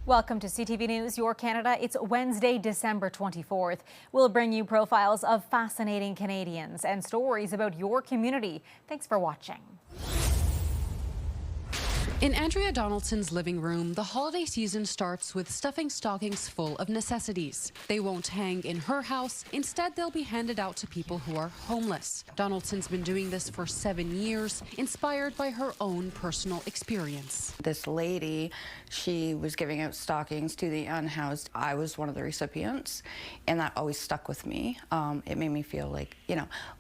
Welcome to CTV News, Your Canada. It's Wednesday, December 24th. We'll bring you profiles of fascinating Canadians and stories about your community. Thanks for watching. In Andrea Donaldson's living room, the holiday season starts with stuffing stockings full of necessities. They won't hang in her house. Instead, they'll be handed out to people who are homeless. Donaldson's been doing this for 7 years, inspired by her own personal experience. This lady, she was giving out stockings to the unhoused. I was one of the recipients, and that always stuck with me. It made me feel like,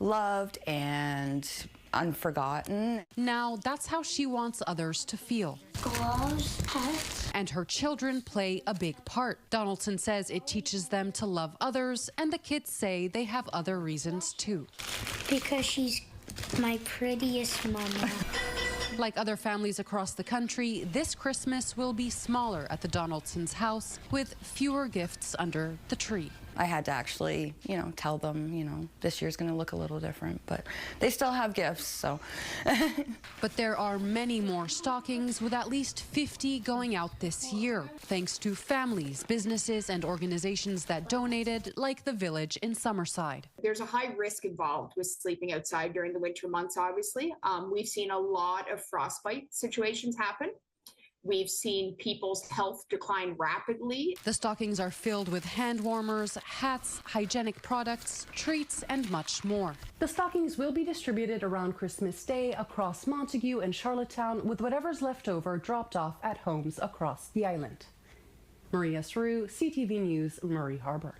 loved and unforgotten. Now, that's how she wants others to feel. Gloves, hats. And her children play a big part. Donaldson says it teaches them to love others, and the kids say they have other reasons too. Because she's my prettiest mama. Like other families across the country, this Christmas will be smaller at the Donaldsons' house with fewer gifts under the tree. I had to actually, tell them, this year's going to look a little different, but they still have gifts, so. But there are many more stockings, with at least 50 going out this year, thanks to families, businesses, and organizations that donated, like the Village in Summerside. There's a high risk involved with sleeping outside during the winter months, obviously. We've seen a lot of frostbite situations happen. We've seen people's health decline rapidly. The stockings are filled with hand warmers, hats, hygienic products, treats, and much more. The stockings will be distributed around Christmas Day across Montague and Charlottetown, with whatever's left over dropped off at homes across the island. Maria Sarrouh, CTV News, Murray Harbour.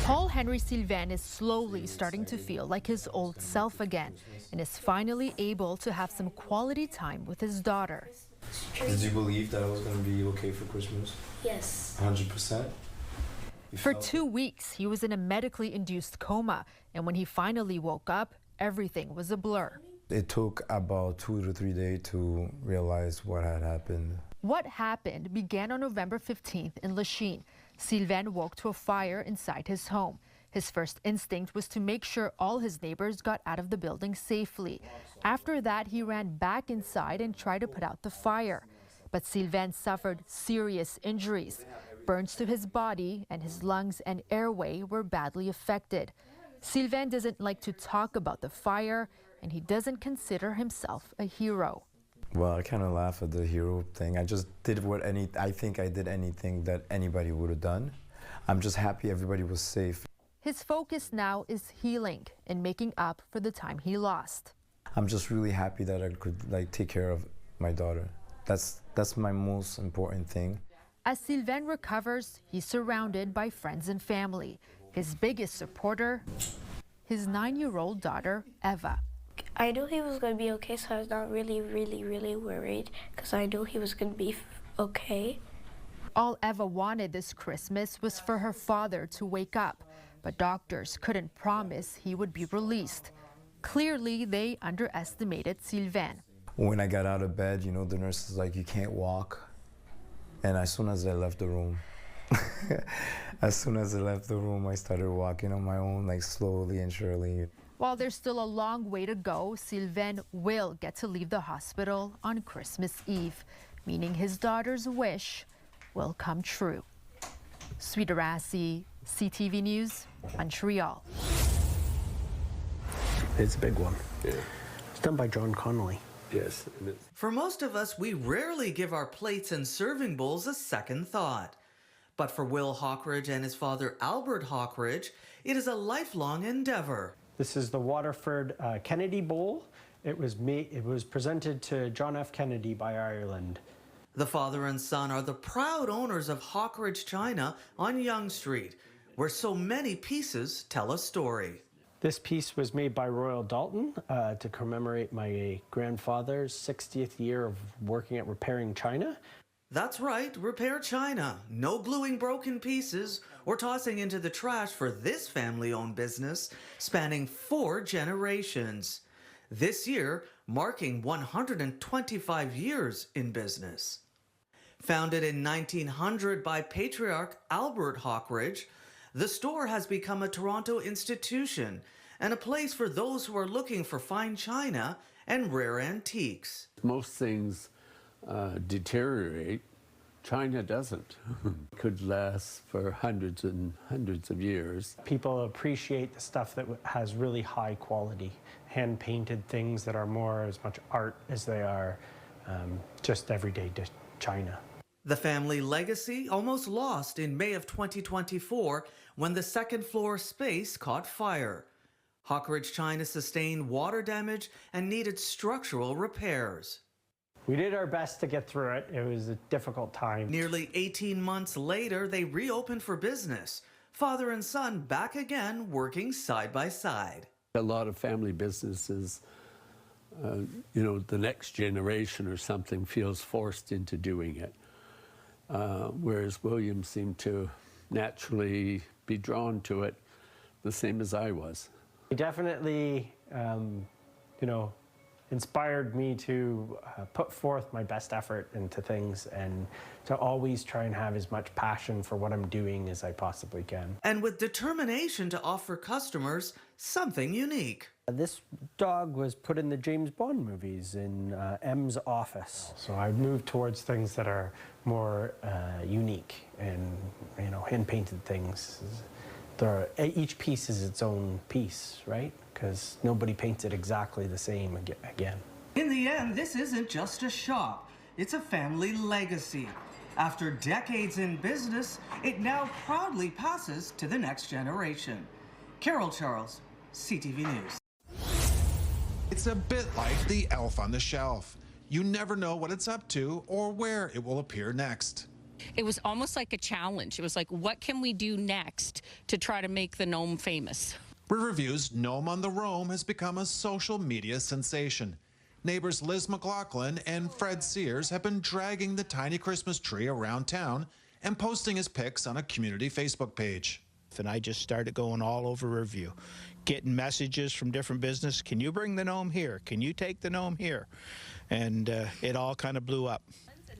Paul Henry Sylvain is slowly starting to feel like his old self again and is finally able to have some quality time with his daughter. Did you believe that I was going to be okay for Christmas? Yes. 100%? For 2 weeks, he was in a medically induced coma, and when he finally woke up, everything was a blur. It took about 2 to 3 days to realize what had happened. What happened began on November 15th in Lachine. Sylvain woke to a fire inside his home. His first instinct was to make sure all his neighbors got out of the building safely. After that, he ran back inside and tried to put out the fire. But Sylvain suffered serious injuries. Burns to his body, and his lungs and airway were badly affected. Sylvain doesn't like to talk about the fire, and he doesn't consider himself a hero. Well, I kind of laugh at the hero thing. I just did I think I did anything that anybody would have done. I'm just happy everybody was safe. His focus now is healing and making up for the time he lost. I'm just really happy that I could take care of my daughter. That's my most important thing. As Sylvain recovers, he's surrounded by friends and family. His biggest supporter, his 9-year-old daughter, Eva. I knew he was going to be okay, so I was not really worried because I knew he was going to be okay. All Eva wanted this Christmas was for her father to wake up, but doctors couldn't promise he would be released. Clearly, they underestimated Sylvain. When I got out of bed, the nurse was like, "You can't walk." And as soon as I left the room, I started walking on my own, slowly and surely. While there's still a long way to go, Sylvain will get to leave the hospital on Christmas Eve, meaning his daughter's wish will come true. Sweet Arasi, CTV News, Montreal. It's a big one. Yeah. It's done by John Connolly. Yes. For most of us, we rarely give our plates and serving bowls a second thought. But for Will Hawkridge and his father Albert Hawkridge, it is a lifelong endeavor. This is the Waterford Kennedy Bowl. It was presented to John F. Kennedy by Ireland. The father and son are the proud owners of Hawkridge China on Yonge Street, where so many pieces tell a story. This piece was made by Royal Dalton to commemorate my grandfather's 60th year of working at repairing china. That's right, repair china. No gluing broken pieces or tossing into the trash for this family-owned business spanning 4 generations. This year, marking 125 years in business. Founded in 1900 by patriarch Albert Hawkridge, the store has become a Toronto institution and a place for those who are looking for fine china and rare antiques. Most things deteriorate China doesn't. Could last for hundreds and hundreds of years. People appreciate the stuff that has really high quality, hand-painted things that are more as much art as they are just everyday China. The family legacy almost lost in May of 2024 when the second floor space caught fire. Hawkridge China sustained water damage and needed structural repairs. We did our best to get through it. It was a difficult time. Nearly 18 months later, they reopened for business. Father and son back again, working side by side. A lot of family businesses, the next generation or something feels forced into doing it. Whereas William seemed to naturally be drawn to it, the same as I was. He definitely, inspired me to put forth my best effort into things and to always try and have as much passion for what I'm doing as I possibly can. And with determination to offer customers something unique. This dog was put in the James Bond movies in M's office. So I moved towards things that are more unique and, hand-painted things. Each piece is its own piece, right? Because nobody paints it exactly the same again. In the end, this isn't just a shop. It's a family legacy. After decades in business, it now proudly passes to the next generation. Carol Charles, CTV News. It's a bit like the elf on the shelf. You never know what it's up to or where it will appear next. It was almost like a challenge. It was like, what can we do next to try to make the gnome famous? Riverview's Gnome on the Roam has become a social media sensation. Neighbors Liz McLaughlin and Fred Sears have been dragging the tiny Christmas tree around town and posting his pics on a community Facebook page. And I just started going all over Riverview, getting messages from different businesses. Can you bring the gnome here? Can you take the gnome here? And it all kind of blew up.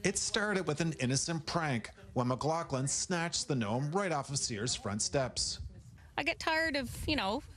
It started with an innocent prank when McLaughlin snatched the gnome right off of Sears' front steps. I got tired of,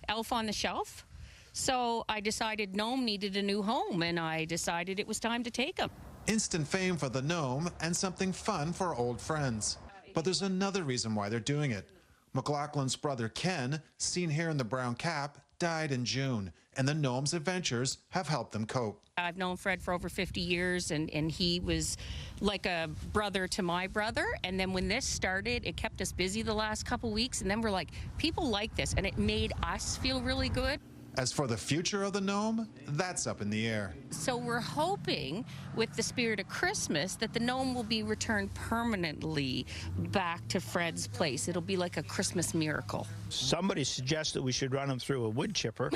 elf on the shelf. So I decided Gnome needed a new home, and I decided it was time to take him. Instant fame for the gnome and something fun for old friends. But there's another reason why they're doing it. McLaughlin's brother Ken, seen here in the brown cap, died in June, and the gnome's adventures have helped them cope. I've known Fred for over 50 years, and he was like a brother to my brother. And then when this started, it kept us busy the last couple weeks, and then we're like, people like this, and it made us feel really good. As for the future of the gnome, that's up in the air. So we're hoping, with the spirit of Christmas, that the gnome will be returned permanently back to Fred's place. It'll be like a Christmas miracle. Somebody suggested we should run him through a wood chipper.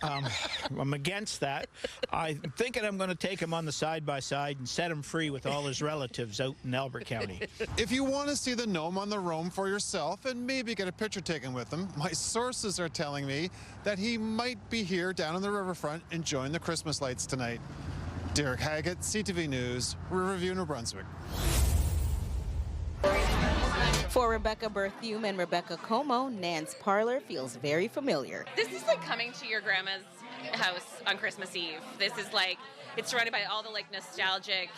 I'm against that. I'm thinking I'm going to take him on the side-by-side and set him free with all his relatives out in Albert County. If you want to see the gnome on the roam for yourself and maybe get a picture taken with him, my sources are telling me that he might be here down on the riverfront enjoying the Christmas lights tonight. Derek Haggett, CTV News, Riverview, New Brunswick. For Rebecca Berthume and Rebecca Como, Nan's Parlor feels very familiar. This is like coming to your grandma's house on Christmas Eve. This is like, it's surrounded by all the like nostalgic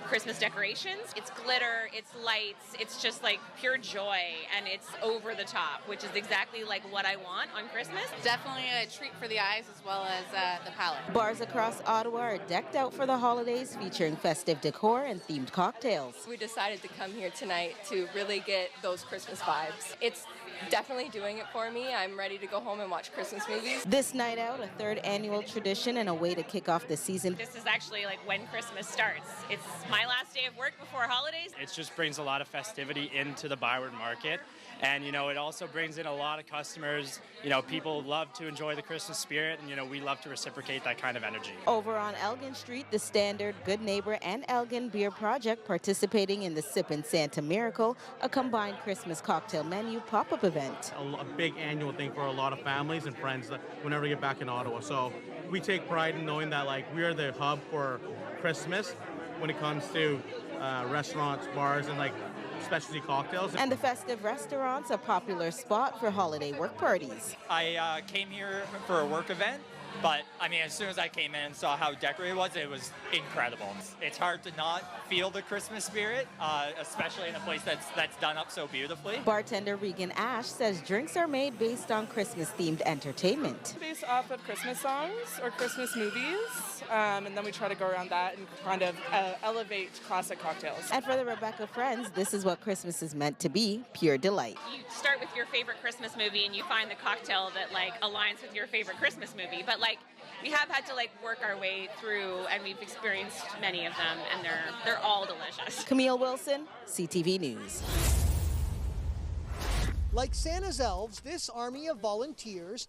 Christmas decorations. It's glitter, it's lights, it's just like pure joy, and it's over the top, which is exactly like what I want on Christmas. Definitely a treat for the eyes as well as the palate. Bars across Ottawa are decked out for the holidays, featuring festive decor and themed cocktails. We decided to come here tonight to really get those Christmas vibes. It's definitely doing it for me. I'm ready to go home and watch Christmas movies. This night out, a third annual tradition and a way to kick off the season. This is actually like when Christmas starts. It's my last day of work before holidays. It just brings a lot of festivity into the Byward Market. And, it also brings in a lot of customers. People love to enjoy the Christmas spirit, and, we love to reciprocate that kind of energy. Over on Elgin Street, the Standard, Good Neighbor, and Elgin Beer Project participating in the Sippin' Santa Miracle, a combined Christmas cocktail menu pop-up event. A big annual thing for a lot of families and friends whenever we get back in Ottawa. So we take pride in knowing that, we are the hub for Christmas when it comes to restaurants, bars, and, specialty cocktails. And the Festive restaurants, a popular spot for holiday work parties. I came here for a work event, But I mean, as soon as I came in and saw how decorated it was incredible. It's hard to not feel the Christmas spirit, especially in a place that's done up so beautifully. Bartender Regan Ash says drinks are made based on Christmas-themed entertainment. Based off of Christmas songs or Christmas movies, and then we try to go around that and kind of elevate classic cocktails. And for the Rebecca friends, this is what Christmas is meant to be, pure delight. You start with your favorite Christmas movie and you find the cocktail that aligns with your favorite Christmas movie. But we have had to work our way through, and we've experienced many of them, and they're all delicious. Camille Wilson, CTV News. Like Santa's elves, this army of volunteers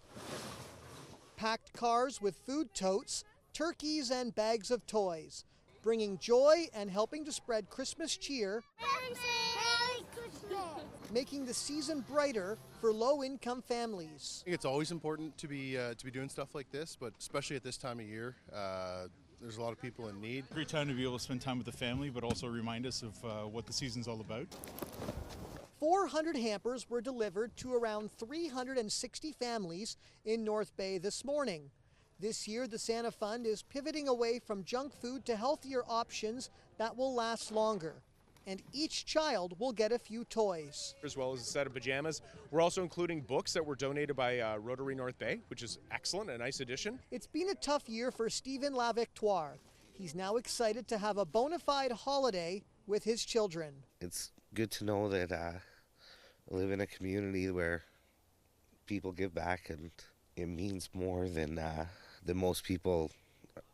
packed cars with food totes, turkeys, and bags of toys, bringing joy and helping to spread Christmas cheer, Merry Christmas! making the season brighter for low-income families. I think it's always important to be doing stuff like this, but especially at this time of year, there's a lot of people in need. Great time to be able to spend time with the family, but also remind us of what the season's all about. 400 hampers were delivered to around 360 families in North Bay this morning. This year, the Santa Fund is pivoting away from junk food to healthier options that will last longer. And each child will get a few toys. As well as a set of pajamas. We're also including books that were donated by Rotary North Bay, which is excellent, a nice addition. It's been a tough year for Stephen Lavictoire. He's now excited to have a bona fide holiday with his children. It's good to know that I live in a community where people give back, and it means more than most people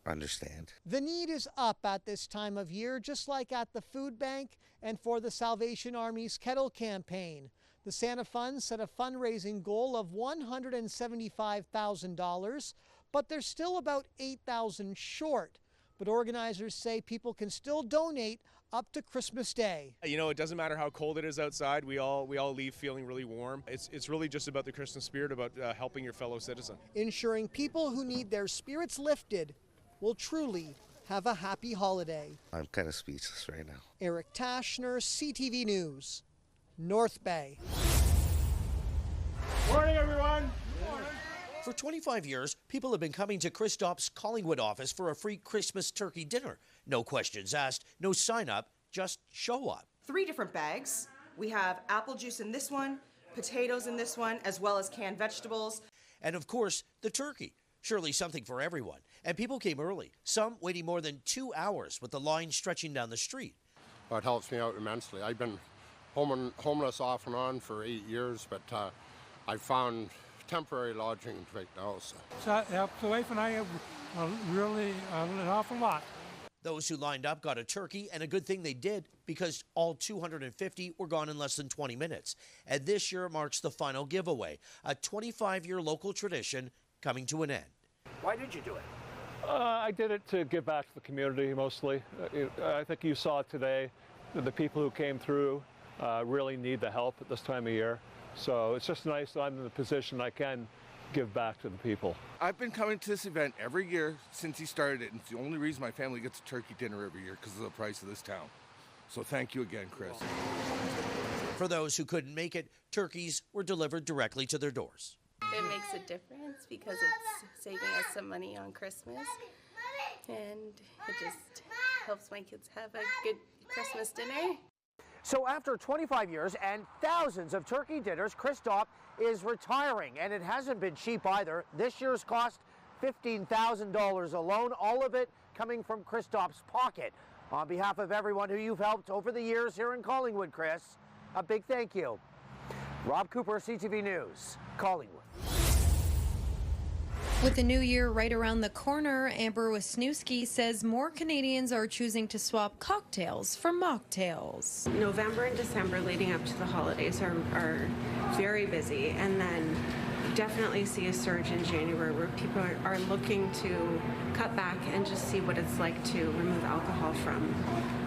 understand. The need is up at this time of year, just like at the food bank and for the Salvation Army's Kettle campaign. The Santa Fund set a fundraising goal of $175,000, but they're still about $8,000 short. But organizers say people can still donate up to Christmas Day. You know, it doesn't matter how cold it is outside. We all leave feeling really warm. It's really just about the Christmas spirit, about helping your fellow citizen. Ensuring people who need their spirits lifted will truly have a happy holiday. I'm kind of speechless right now. Eric Tashner, CTV News, North Bay. Morning, everyone. For 25 years, people have been coming to Christop's Collingwood office for a free Christmas turkey dinner. No questions asked, no sign up, just show up. 3 different bags. We have apple juice in this one, potatoes in this one, as well as canned vegetables. And of course, the turkey. Surely something for everyone. And people came early, some waiting more than 2 hours with the line stretching down the street. Well, it helps me out immensely. I've been homeless off and on for 8 years, but I found temporary lodging right now. So it helps the wife and I really an awful lot. Those who lined up got a turkey, and a good thing they did, because all 250 were gone in less than 20 minutes. And this year marks the final giveaway, a 25-year local tradition coming to an end. Why did you do it? I did it to give back to the community mostly. I think you saw today that the people who came through really need the help at this time of year. So it's just nice that I'm in the position I can give back to the people. I've been coming to this event every year since he started it, and it's the only reason my family gets a turkey dinner every year, because of the price of this town. So thank you again, Chris. For those who couldn't make it, turkeys were delivered directly to their doors. It makes a difference because it's saving us some money on Christmas, and it just helps my kids have a good Christmas dinner. So after 25 years and thousands of turkey dinners, Christoph is retiring, and it hasn't been cheap either. This year's cost $15,000 alone, all of it coming from Christoph's pocket. On behalf of everyone who you've helped over the years here in Collingwood, Chris, a big thank you. Rob Cooper, CTV News, Collingwood. With the new year right around the corner, Amber Wisniewski says more Canadians are choosing to swap cocktails for mocktails. November and December leading up to the holidays are very busy, and then definitely see a surge in January where people are looking to cut back and just see what it's like to remove alcohol from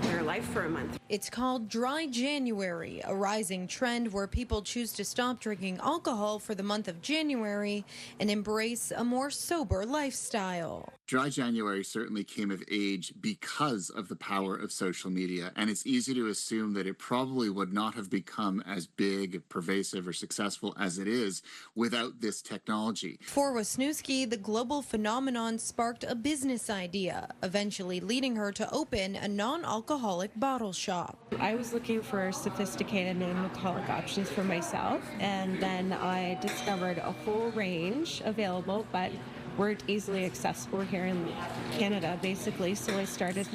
their life for a month. It's called Dry January, a rising trend where people choose to stop drinking alcohol for the month of January and embrace a more sober lifestyle. Dry January certainly came of age because of the power of social media, and it's easy to assume that it probably would not have become as big, pervasive, or successful as it is without this technology. For Wisniewski, the global phenomenon sparked a business idea, eventually leading her to open a non-alcoholic bottle shop. I was looking for sophisticated non-alcoholic options for myself, and then I discovered a whole range available, but weren't easily accessible here in Canada, basically. So I started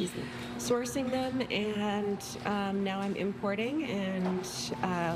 sourcing them, and now I'm importing and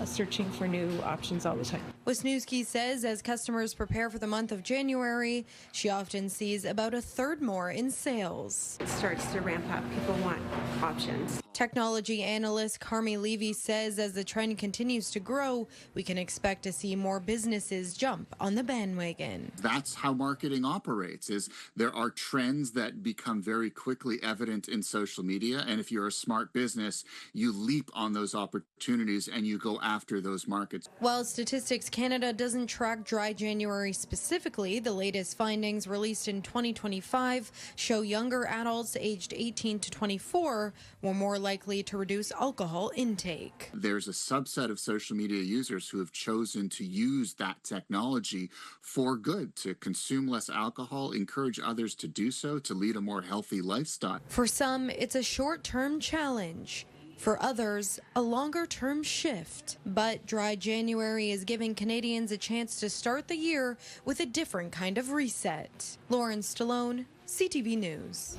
searching for new options all the time. Wisniewski says as customers prepare for the month of January, she often sees about a third more in sales. It starts to ramp up. People want options. Technology analyst Carmi Levy says as the trend continues to grow, we can expect to see more businesses jump on the bandwagon. That's how marketing operates, is there are trends that become very quickly evident in social media, and if you're a smart business, you leap on those opportunities and you go after those markets. While Statistics Canada doesn't track Dry January specifically, the latest findings released in 2025 show younger adults aged 18 to 24 were more likely to reduce alcohol intake. There's a subset of social media users who have chosen to use that technology for good, to consume less alcohol, encourage others to do so, to lead a more healthy lifestyle. For some, it's a short-term challenge. For others, a longer-term shift. But Dry January is giving Canadians a chance to start the year with a different kind of reset. Lauren Stallone, CTV News.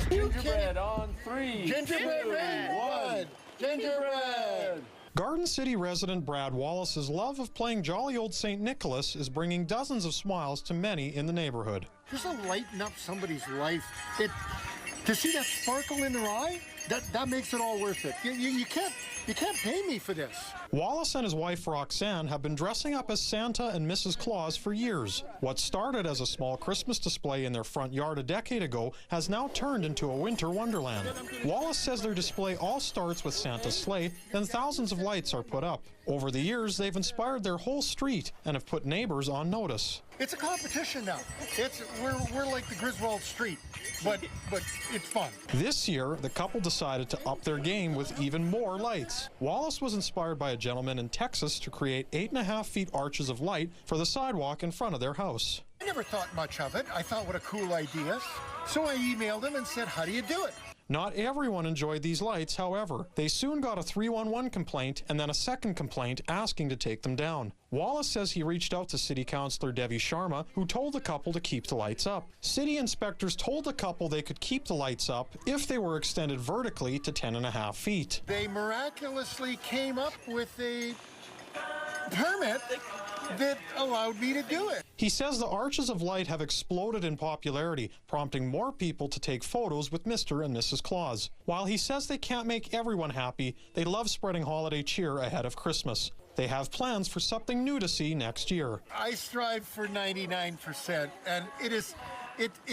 Gingerbread on 3. Gingerbread. 1. Gingerbread. Garden City resident Brad Wallace's love of playing jolly old St. Nicholas is bringing dozens of smiles to many in the neighborhood. Just to lighten up somebody's life, to see that sparkle in their eye, that makes it all worth it. You can't pay me for this. Wallace and his wife Roxanne have been dressing up as Santa and Mrs. Claus for years. What started as a small Christmas display in their front yard a decade ago has now turned into a winter wonderland. Wallace says their display all starts with Santa's sleigh, then thousands of lights are put up. Over the years, they've inspired their whole street and have put neighbors on notice. It's a competition now. We're like the Griswold Street, but it's fun. This year, the couple decided to up their game with even more lights. Wallace was inspired by a gentleman in Texas to create 8.5 feet arches of light for the sidewalk in front of their house. I never thought much of it. I thought, what a cool idea. So I emailed him and said, how do you do it? Not everyone enjoyed these lights, however. They soon got a 311 complaint and then a second complaint asking to take them down. Wallace says he reached out to City Councillor Devi Sharma, who told the couple to keep the lights up. City inspectors told the couple they could keep the lights up if they were extended vertically to 10.5 feet. They miraculously came up with a permit that allowed me to do it. He says the arches of light have exploded in popularity, prompting more people to take photos with Mr. and Mrs. Claus. While he says they can't make everyone happy, they love spreading holiday cheer ahead of Christmas. They have plans for something new to see next year. I strive for 99%, and it's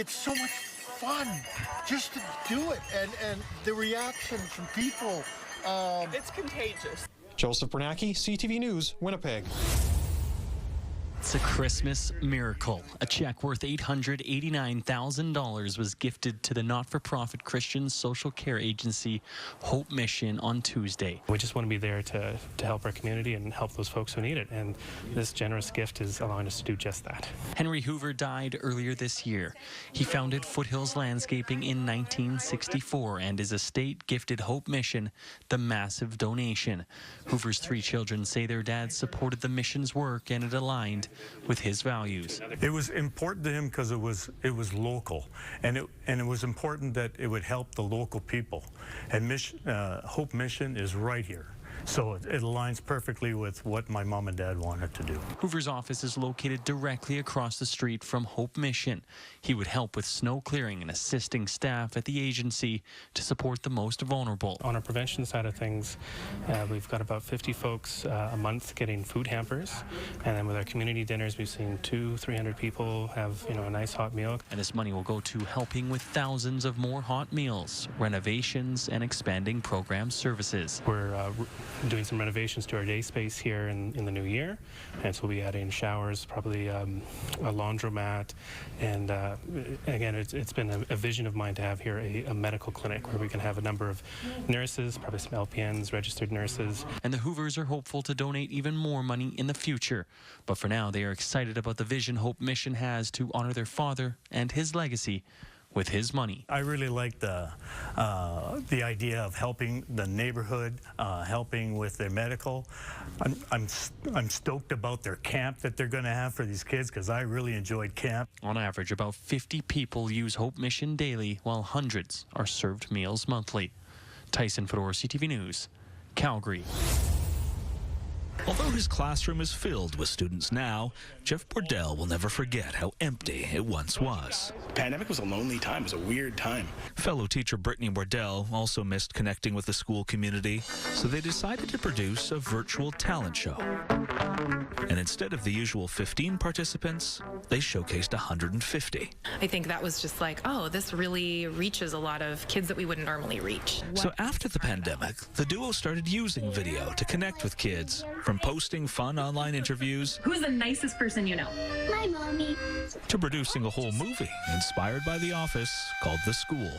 so much fun just to do it, and the reaction from people. It's contagious. Joseph Bernacki, CTV News, Winnipeg. It's a Christmas miracle. A check worth $889,000 was gifted to the not-for-profit Christian social care agency Hope Mission on Tuesday. We just want to be there to help our community and help those folks who need it, and this generous gift is allowing us to do just that. Henry Hoover died earlier this year. He founded Foothills Landscaping in 1964, and his estate gifted Hope Mission the massive donation. Hoover's 3 children say their dad supported the mission's work and it aligned with his values. It was important to him because it was local, and it was important that it would help the local people. And Hope Mission is right here. So it aligns perfectly with what my mom and dad wanted to do. Hoover's office is located directly across the street from Hope Mission. He would help with snow clearing and assisting staff at the agency to support the most vulnerable. On our prevention side of things, we've got about 50 folks a month getting food hampers, and then with our community dinners, we've seen 200-300 people have a nice hot meal. And this money will go to helping with thousands of more hot meals, renovations, and expanding program services. We're doing some renovations to our day space here in the new year, and so we'll be adding showers, probably a laundromat, and again, it's been a vision of mine to have here a medical clinic where we can have a number of nurses, probably some LPNs, registered nurses. And the Hoovers are hopeful to donate even more money in the future. But for now, they are excited about the vision Hope Mission has to honor their father and his legacy with his money. I really like the idea of helping the neighborhood, helping with their medical. I'm stoked about their camp that they're going to have for these kids because I really enjoyed camp. On average, about 50 people use Hope Mission daily, while hundreds are served meals monthly. Tyson Fedor, CTV News, Calgary. Although his classroom is filled with students now, Jeff Bordell will never forget how empty it once was. The pandemic was a lonely time. It was a weird time. Fellow teacher Brittany Bordell also missed connecting with the school community, so they decided to produce a virtual talent show. And instead of the usual 15 participants, they showcased 150. I think that was just like, oh, this really reaches a lot of kids that we wouldn't normally reach. So after the pandemic, the duo started using video to connect with kids, from posting fun online interviews. Who's the nicest person you know? My mommy. To producing a whole movie inspired by The Office called The School.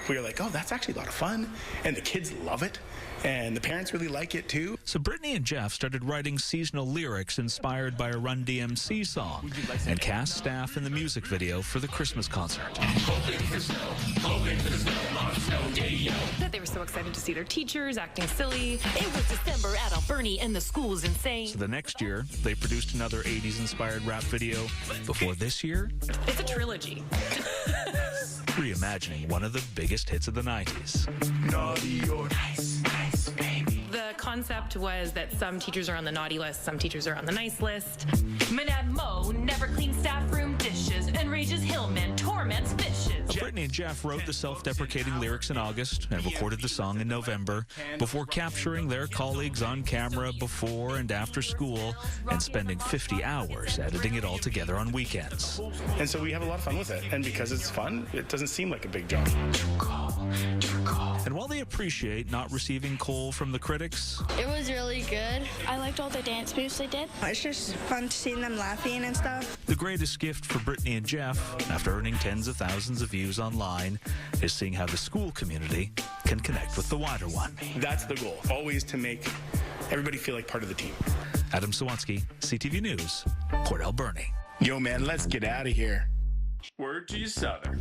We were like, oh, that's actually a lot of fun, and the kids love it, and the parents really like it too. So Brittany and Jeff started writing seasonal lyrics inspired by a Run DMC song and cast staff in the music video for the Christmas concert. That they were so excited to see their teachers acting silly. It was December at Alberni and the school's insane. So the next year, they produced another 80s-inspired rap video. Before this year, It's a trilogy. reimagining one of the biggest hits of the 90s. Naughty or nice, nice, baby. The concept was that some teachers are on the naughty list, some teachers are on the nice list. Manad Mo never cleans staff room dishes, enrages Hillman, torments fishes. Brittany and Jeff wrote the self-deprecating lyrics in August and recorded the song in November before capturing their colleagues on camera before and after school and spending 50 hours editing it all together on weekends. And so we have a lot of fun with it, and because it's fun, it doesn't seem like a big job. And while they appreciate not receiving coal from the critics, it was really good. I liked all the dance moves they did. It's just fun to see them laughing and stuff. the greatest gift for Brittany and Jeff, after earning tens of thousands of views online, is seeing how the school community can connect with the wider one. That's the goal, always to make everybody feel like part of the team. Adam Sawansky, CTV News, Port Alberni. Yo, man, let's get out of here. Word to you, Southern.